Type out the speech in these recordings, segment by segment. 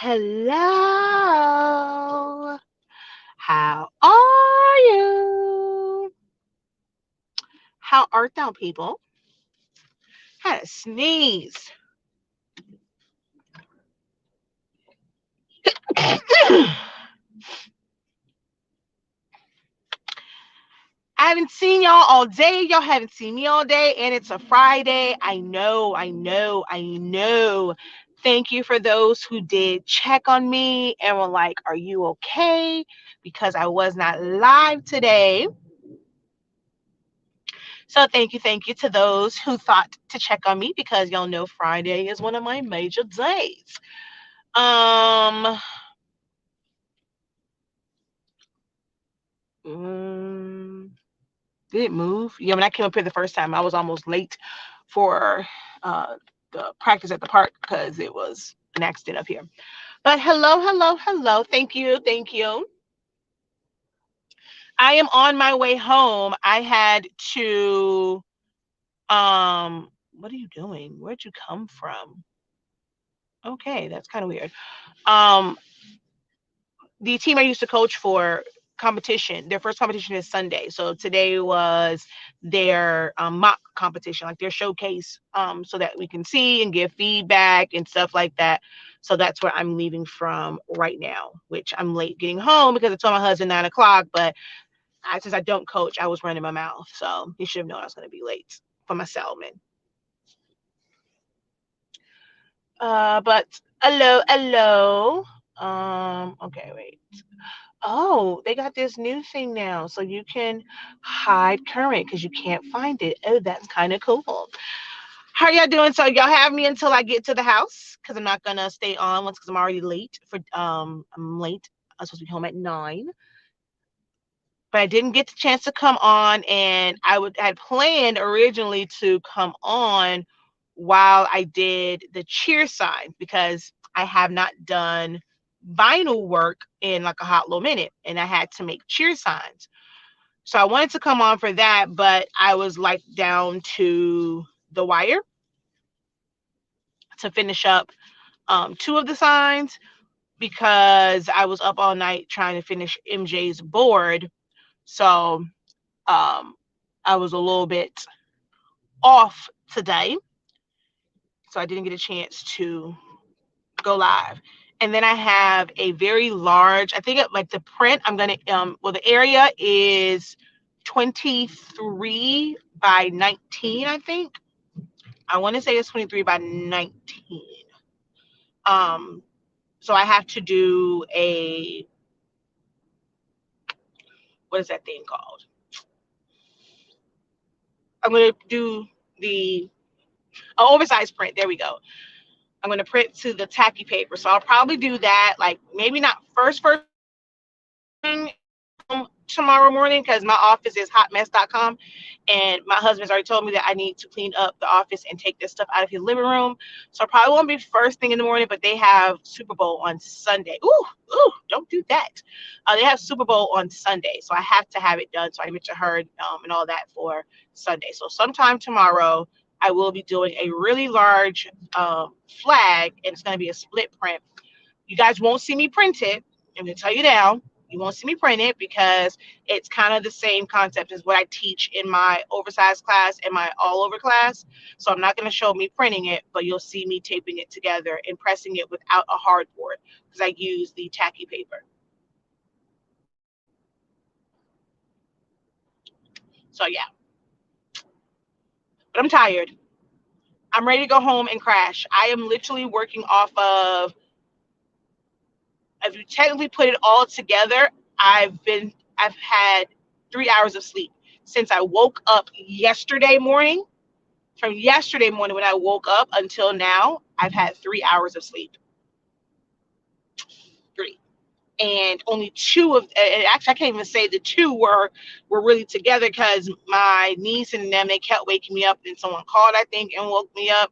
Hello. How are you? How art thou, people? Had a sneeze. I haven't seen y'all all day. Y'all haven't seen me all day, and it's a Friday. I know. Thank you for those who did check on me and were like, "Are you okay?" Because I was not live today. So thank you to those who thought to check on me because y'all know Friday is one of my major days. Um, mm, did it move? Yeah, when I came up here the first time, I was almost late for uh the practice at the park because it was an accident up here. But hello. Thank you. I am on my way home. I had to what are you doing? Where'd you come from? Okay, that's kind of weird. Um the team I used to coach for competition, their first competition is Sunday. So today was their mock competition, like their showcase, so that we can see and give feedback and stuff like that. So that's where I'm leaving from right now, which I'm late getting home because I told my husband 9 o'clock, but since I don't coach, I was running my mouth. So he should have known I was going to be late for my Salmon. But hello. Okay, wait. Oh, they got this new thing now, so you can hide current because you can't find it. Oh, that's kind of cool. How y'all doing? So y'all have me until I get to the house because I'm not gonna stay on once because I'm already late for I'm late. I'm supposed to be home at 9, but I didn't get the chance to come on, and had planned originally to come on while I did the cheer sign because I have not done vinyl work in like a hot little minute, and I had to make cheer signs. So I wanted to come on for that, but I was like down to the wire to finish up two of the signs because I was up all night trying to finish MJ's board. So um, I was a little bit off today, so I didn't get a chance to go live. And then I have a very large, I think like the print, I'm going to, well, the area is 23 by 19, I think. I want to say it's 23 by 19. Um, so I have to do what is that thing called? I'm going to do the oversized print. There we go. I'm going to print to the tacky paper. So I'll probably do that, like maybe not first thing tomorrow morning because my office is hotmess.com, and my husband's already told me that I need to clean up the office and take this stuff out of his living room. So I probably won't be first thing in the morning, but they have Super Bowl on Sunday. Ooh, don't do that. They have Super Bowl on Sunday, so I have to have it done so I can get to her and all that for Sunday. So sometime tomorrow I will be doing a really large flag, and it's going to be a split print. You guys won't see me print it. I'm going to tell you now. You won't see me print it because it's kind of the same concept as what I teach in my oversized class and my all over class. So I'm not going to show me printing it, but you'll see me taping it together and pressing it without a hardboard because I use the tacky paper. So yeah, but I'm tired. I'm ready to go home and crash. I am literally working off of, if you technically put it all together, I've had 3 hours of sleep since I woke up yesterday morning. From yesterday morning when I woke up until now, I've had 3 hours of sleep. Three. And only two of, and actually I can't even say the two were really together because my niece and them, they kept waking me up, and someone called, I think, and woke me up.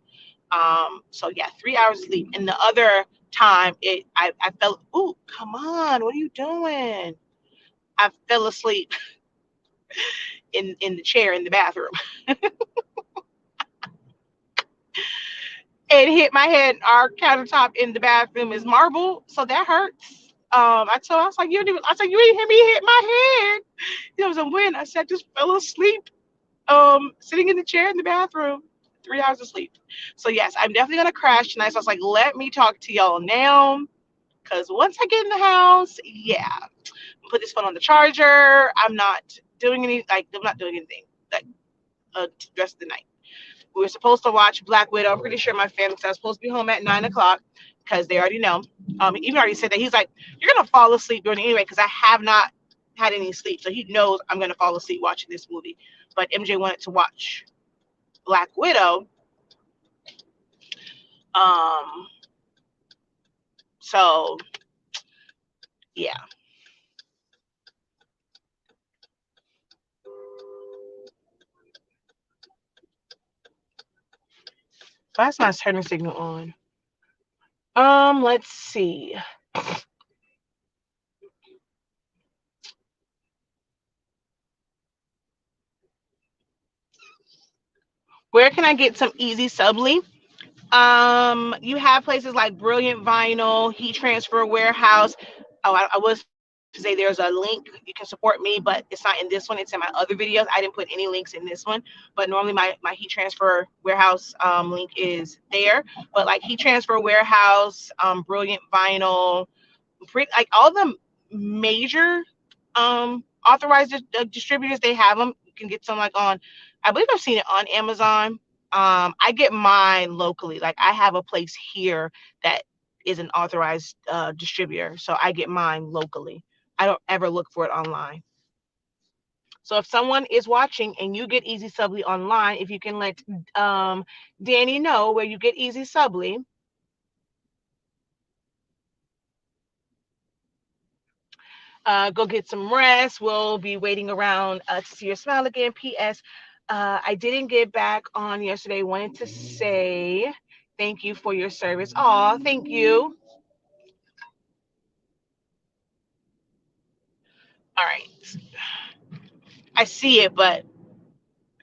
So yeah, 3 hours of sleep. And the other time I felt, ooh, come on, what are you doing? I fell asleep in the chair in the bathroom. and hit my head. Our countertop in the bathroom is marble, so that hurts. I was like, you didn't even, I said, you didn't hear me hit my head. You know, so when I said, just fell asleep, sitting in the chair in the bathroom, 3 hours of sleep. So yes, I'm definitely gonna crash tonight. So I was like, let me talk to y'all now, because once I get in the house, yeah, put this phone on the charger. I'm not doing anything like the rest of the night. We were supposed to watch Black Widow. I'm pretty sure my family said I was supposed to be home at 9 o'clock because they already know. Even already said that he's like, you're gonna fall asleep during it anyway because I have not had any sleep, so he knows I'm gonna fall asleep watching this movie. But MJ wanted to watch Black Widow. Um, so yeah. That's my turning signal on. Let's see. Where can I get some easy subly? You have places like Brilliant Vinyl, Heat Transfer Warehouse. Oh, I was to say there's a link you can support me, but it's not in this one. It's in my other videos. I didn't put any links in this one, but normally my Heat Transfer Warehouse link is there. But like Heat Transfer Warehouse, Brilliant Vinyl, like all the major authorized distributors, they have them. You can get some like on, I believe I've seen it on Amazon. I get mine locally. Like I have a place here that is an authorized distributor, so I get mine locally. I don't ever look for it online. So if someone is watching and you get Easy Subly online, if you can let Danny know where you get Easy Subly. Go get some rest. We'll be waiting around to see your smile again. P.S. I didn't get back on yesterday. Wanted to say thank you for your service. Aw, thank you. All right. I see it, but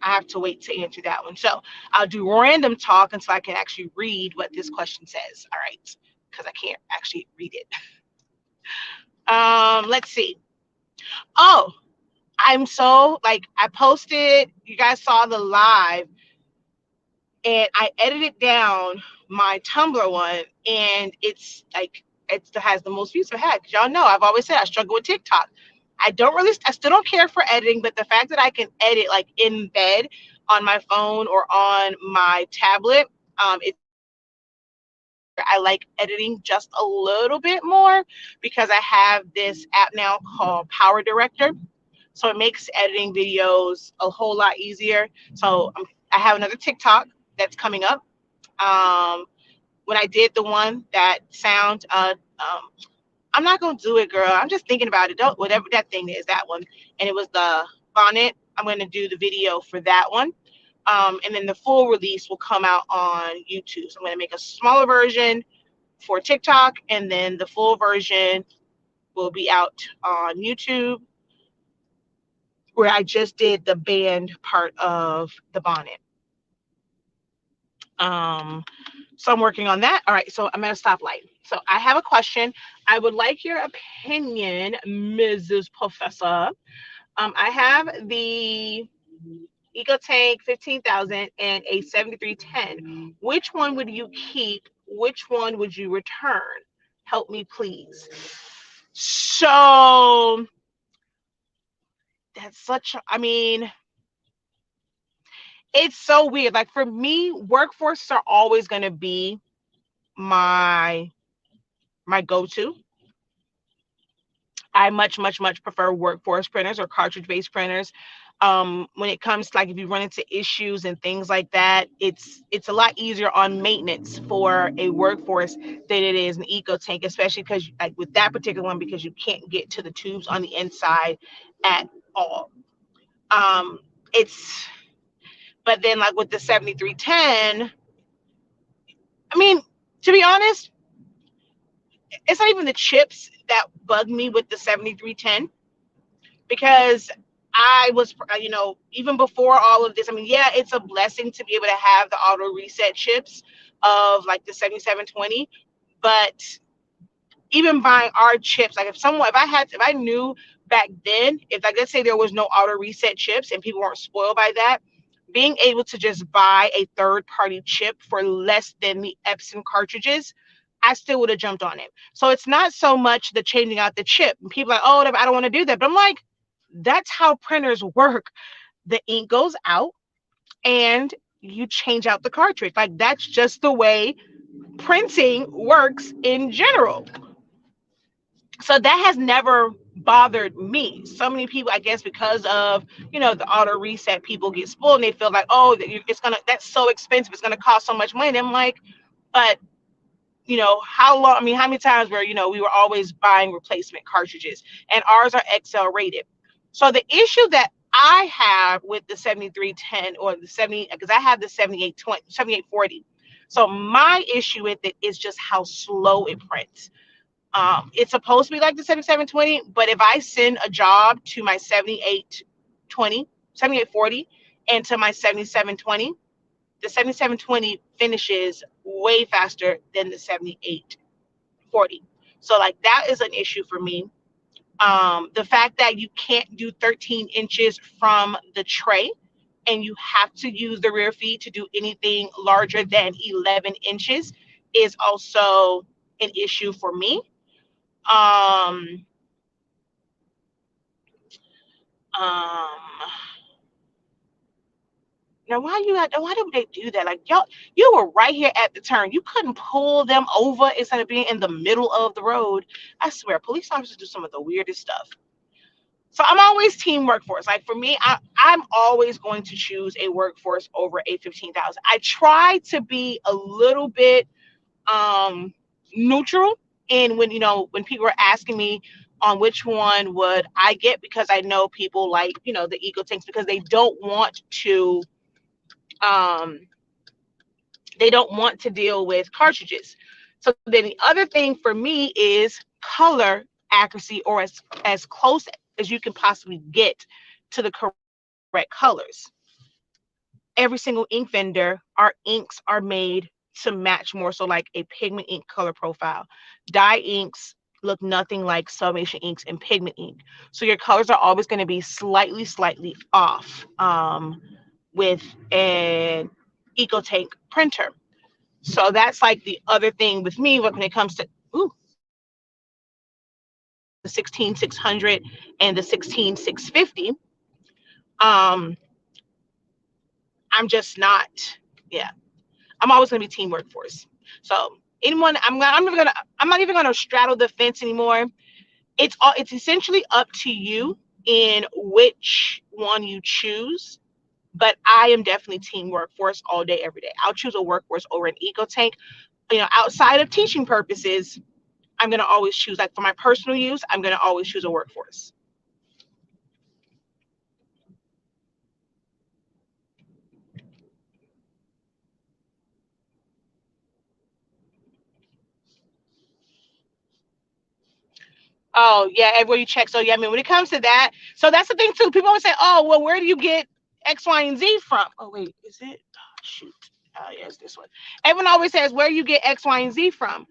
I have to wait to answer that one. So I'll do random talk until I can actually read what this question says. All right. Because I can't actually read it. Let's see. Oh, I'm so like I posted, you guys saw the live and I edited down my Tumblr one, and it's like it has the most views I've had. Cause y'all know I've always said I struggle with TikTok. I still don't care for editing, but the fact that I can edit like in bed on my phone or on my tablet, it's I like editing just a little bit more because I have this app now called Power Director. So it makes editing videos a whole lot easier. So I have another TikTok that's coming up. When I did the one that sound, I'm not gonna do it, girl. I'm just thinking about it. Don't whatever that thing is, that one. And it was the bonnet. I'm gonna do the video for that one. And then the full release will come out on YouTube. So I'm gonna make a smaller version for TikTok, and then the full version will be out on YouTube, where I just did the band part of the bonnet. So I'm working on that. All right, so I'm at a stoplight. So I have a question. I would like your opinion, Mrs. Professor. I have the Eco Tank 15,000 and a 7310. Which one would you keep? Which one would you return? Help me, please. So that's I mean, it's so weird. Like for me, workforces are always going to be my go-to. I much prefer workforce printers or cartridge-based printers. When it comes to like if you run into issues and things like that, it's a lot easier on maintenance for a workforce than it is an eco tank, especially because like with that particular one, because you can't get to the tubes on the inside at all. It's But then like with the 7310, I mean, to be honest, it's not even the chips that bug me with the 7310, because I was, even before all of this, I mean, yeah, it's a blessing to be able to have the auto reset chips of like the 7720, but even buying our chips, like if I knew back then, if like let's say there was no auto reset chips and people weren't spoiled by that, being able to just buy a third party chip for less than the Epson cartridges, I still would have jumped on it. So it's not so much the changing out the chip. And people are like, oh, I don't want to do that. But I'm like, that's how printers work. The ink goes out and you change out the cartridge. Like that's just the way printing works in general. So that has never bothered me. So many people, I guess, because of the auto reset, people get spoiled and they feel like, oh, that's so expensive, it's gonna cost so much money. And I'm like, but how long? I mean, how many times where we were always buying replacement cartridges, and ours are XL rated. So the issue that I have with the 7310 or the 70, because I have the 7820, 7840. So my issue with it is just how slow it prints. It's supposed to be like the 7720, but if I send a job to my 7820, 7840, and to my 7720, the 7720 finishes way faster than the 7840. So like that is an issue for me. The fact that you can't do 13 inches from the tray and you have to use the rear feed to do anything larger than 11 inches is also an issue for me. Um, um, Now why do they do that? Like y'all, you were right here at the turn. You couldn't pull them over instead of being in the middle of the road. I swear, police officers do some of the weirdest stuff. So I'm always team workforce. Like for me, I'm always going to choose a workforce over a 15,000. I try to be a little bit neutral in when people are asking me on which one would I get, because I know people like the eco tanks because um they don't want to deal with cartridges. So then the other thing for me is color accuracy, or as close as you can possibly get to the correct colors. Every single ink vendor, our inks are made to match more so like a pigment ink color profile. Dye inks look nothing like summation inks and pigment ink. So your colors are always going to be slightly off with an EcoTank printer. So that's like the other thing with me when it comes to the 16600 and the 16650. Um, I'm just not, yeah. I'm always gonna be team workforce. So anyone, I'm not even gonna straddle the fence anymore. It's essentially up to you in which one you choose. But I am definitely team workforce all day, every day. I'll choose a workforce over an eco tank. Outside of teaching purposes, I'm gonna always choose, like for my personal use, I'm gonna always choose a workforce. Oh yeah, everywhere you check. So yeah, I mean when it comes to that, so that's the thing too. People always say, "Oh, well, where do you get X, Y, and Z from?" Oh wait, is it? Oh, shoot. Oh yeah, it's this one. Everyone always says, "Where do you get X, Y, and Z from?"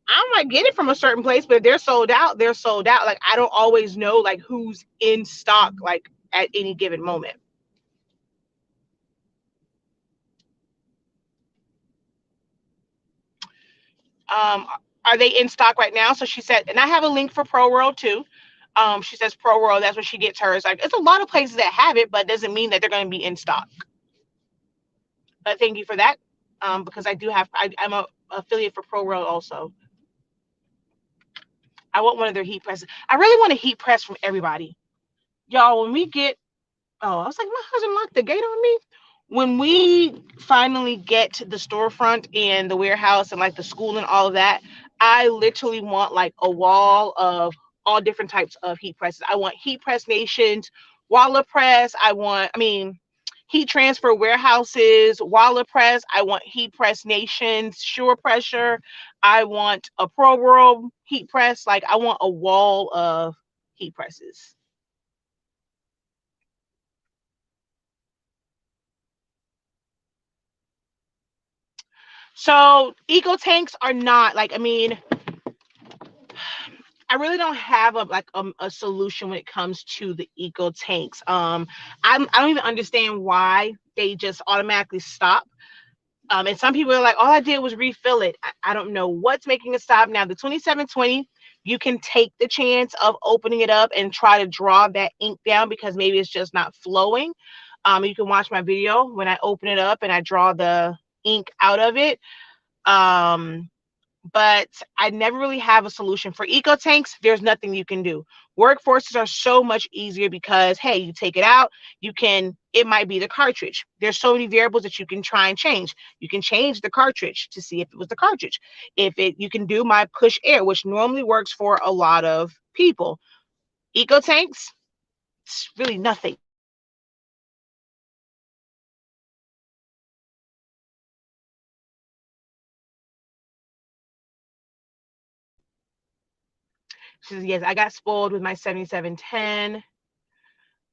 I might get it from a certain place, but if they're sold out, they're sold out. Like I don't always know like who's in stock like at any given moment. Um, are they in stock right now? So she said, and I have a link for Pro World too. She says Pro World, that's where she gets hers. Like it's a lot of places that have it, but doesn't mean that they're going to be in stock. But thank you for that. Because I'm a affiliate for Pro World also. I want one of their heat presses. I really want a heat press from everybody. Y'all, when we get, oh, I was like, my husband locked the gate on me. When we finally get to the storefront and the warehouse and like the school and all of that, I literally want like a wall of all different types of heat presses. I want heat press nations, Walla press. I mean, heat transfer warehouses, Walla press. I want heat press nations, sure pressure. I want a Pro World heat press. Like I want a wall of heat presses. So eco tanks are not like, I mean, I really don't have a solution when it comes to the eco tanks. I don't even understand why they just automatically stop. And some people are like, all I did was refill it. I don't know what's making it stop. Now, the 2720, you can take the chance of opening it up and try to draw that ink down because maybe it's just not flowing. You can watch my video when I open it up and I draw the ink out of it. Um, but I never really have a solution for eco tanks. There's nothing you can do. Workforces are so much easier because, hey, you take it out, it might be the cartridge. There's so many variables that you can try and change. You can change the cartridge to see if it was the cartridge. You can do my push air, which normally works for a lot of people. Eco tanks, it's really nothing. She says, yes, I got spoiled with my 7710.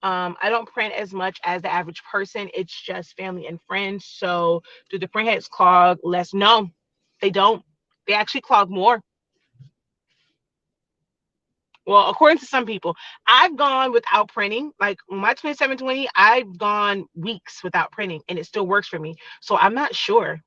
I don't print as much as the average person. It's just family and friends. So do the print heads clog less? No, they don't. They actually clog more. Well, according to some people, I've gone without printing. Like my 2720, I've gone weeks without printing and it still works for me. So I'm not sure.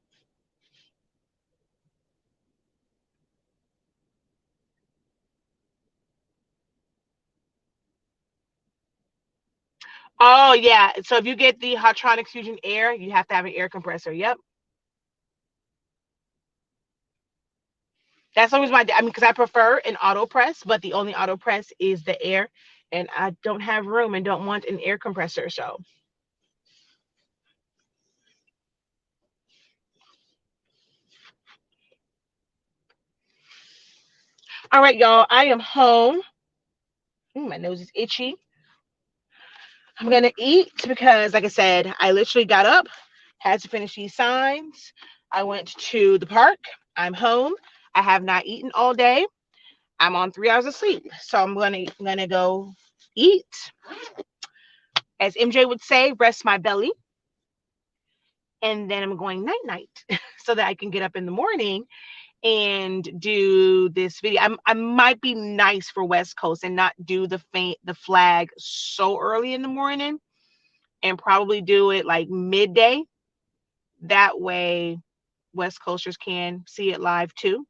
Oh, yeah. So if you get the Hotronics Fusion Air, you have to have an air compressor. Yep. That's always I mean, because I prefer an auto press, but the only auto press is the air, and I don't have room and don't want an air compressor. So, all right, y'all, I am home. My nose is itchy. I'm gonna eat because, like I said, I literally got up, had to finish these signs. I went to the park. I'm home. I have not eaten all day. I'm on 3 hours of sleep, so I'm gonna go eat. As MJ would say, rest my belly, and then I'm going night night so that I can get up in the morning and do this video. I might be nice for West Coast and not do the flag so early in the morning and probably do it like midday. That way West Coasters can see it live too.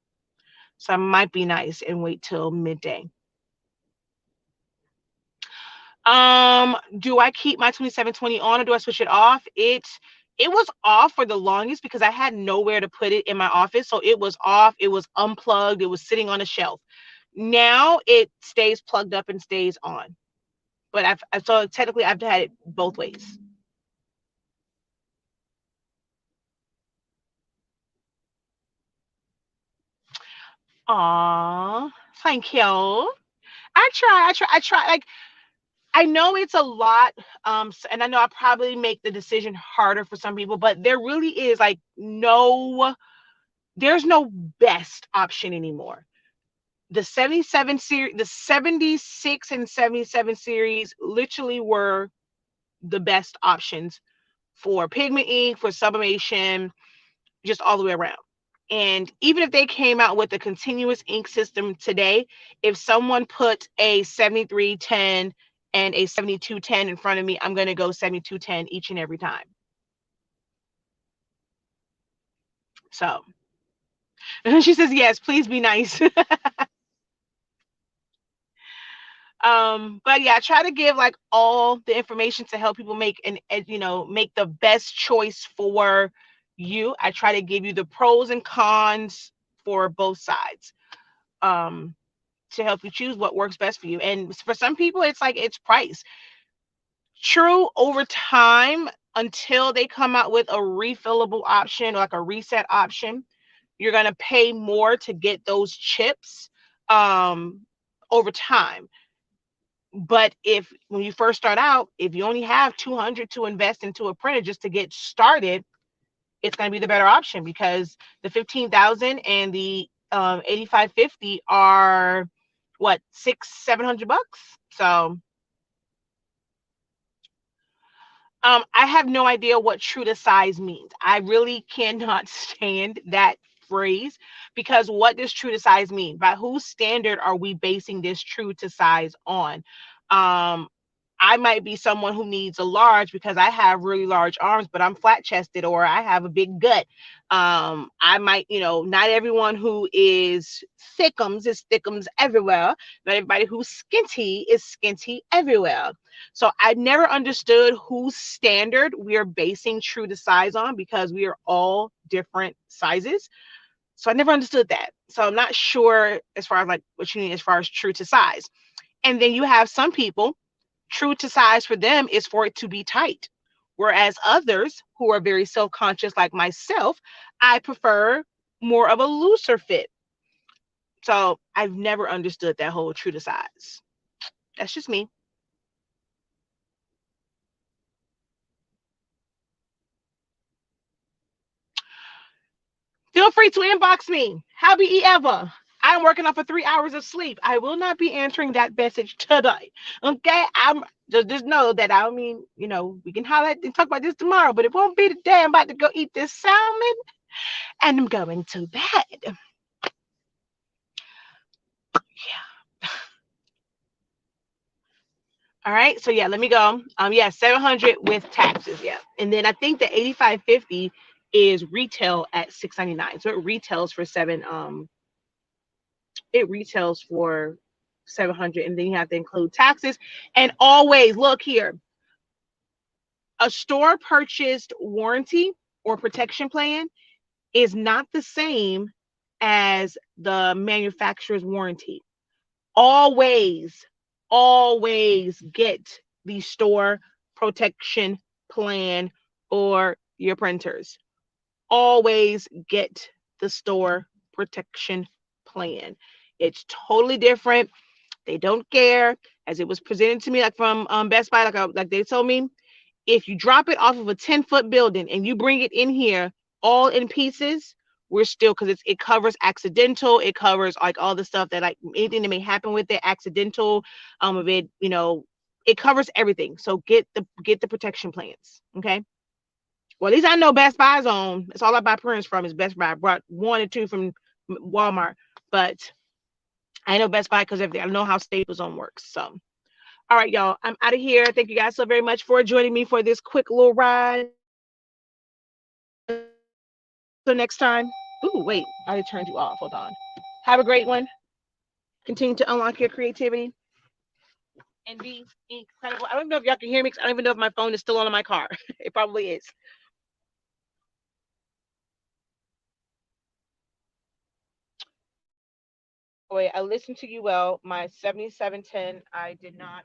So I might be nice and wait till midday. Do I keep my 2720 on or do I switch it off? It was off for the longest because I had nowhere to put it in my office. So it was off, it was unplugged, it was sitting on a shelf. Now it stays plugged up and stays on. But so technically I've had it both ways. Aw, thank you. I try. Like I know it's a lot, and I know I probably make the decision harder for some people, but there really is like there's no best option anymore. The 77 series, the 76 and 77 series literally were the best options for pigment ink, for sublimation, just all the way around. And even if they came out with a continuous ink system today, if someone put a 7310 and a 7210 in front of me, I'm going to go 7210 each and every time. So she says, yes, please be nice. But yeah, I try to give like all the information to help people make make the best choice for you. I try to give you the pros and cons for both sides. Um, to help you choose what works best for you. And for some people, it's like it's price. True, over time, until they come out with a refillable option, like a reset option, you're gonna pay more to get those chips over time. But if when you first start out, if you only have 200 to invest into a printer just to get started, it's going to be the better option because the 15,000 and the 8550 are what, 600-700 bucks. So I have no idea what true to size means. I really cannot stand that phrase, because what does true to size mean? By whose standard are we basing this true to size on? Um, I might be someone who needs a large because I have really large arms, but I'm flat chested or I have a big gut. I might, not everyone who is thickums everywhere. Not everybody who's skinty is skinty everywhere. So I never understood whose standard we are basing true to size on, because we are all different sizes. So I never understood that. So I'm not sure as far as like what you mean as far as true to size. And then you have some people, true to size for them is for it to be tight. Whereas others who are very self conscious, like myself, I prefer more of a looser fit. So I've never understood that whole true to size. That's just me. Feel free to inbox me. Happy ever. I'm working off of 3 hours of sleep. I will not be answering that message today. Okay. I'm just know that we can holler and talk about this tomorrow, but it won't be today. I'm about to go eat this salmon and I'm going to bed. Yeah. All right. So yeah, let me go. Yeah, 700 with taxes. Yeah. And then I think the 8550 is retail at 699. So it retails for 700, and then you have to include taxes. And always look here, a store purchased warranty or protection plan is not the same as the manufacturer's warranty. Always, always get the store protection plan or your printers. Always get the store protection plan. It's totally different. They don't care. As it was presented to me, like from Best Buy, like they told me, if you drop it off of a 10-foot building and you bring it in here all in pieces, we're still, because it covers accidental, it covers like all the stuff that, like, anything that may happen with it, accidental, of it, it covers everything. So get the protection plans. Okay. Well, at least I know Best Buy's on. That's all I buy prints from is Best Buy. I brought one or two from Walmart, but I know Best Buy because I know how Staples on works. So, all right, y'all, I'm out of here. Thank you guys so very much for joining me for this quick little ride. So next time. Ooh, wait, I turned you off. Hold on. Have a great one. Continue to unlock your creativity and be incredible. I don't even know if y'all can hear me because I don't even know if my phone is still on in my car. It probably is. Oh, wait, I listened to you well. My 7710, I did not.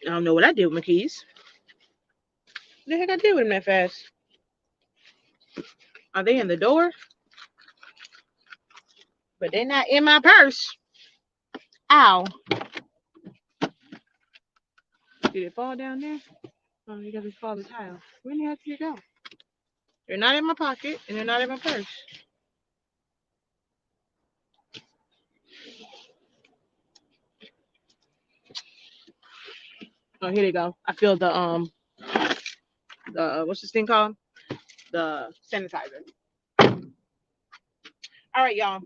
I don't know what I did with my keys. What the heck I did with them that fast? Are they in the door? But they're not in my purse. Ow. Did it fall down there? Oh, you got to fall the tile. Where the heck did it go? They're not in my pocket and they're not in my purse. Oh, here they go. I feel the what's this thing called? The sanitizer. All right, y'all.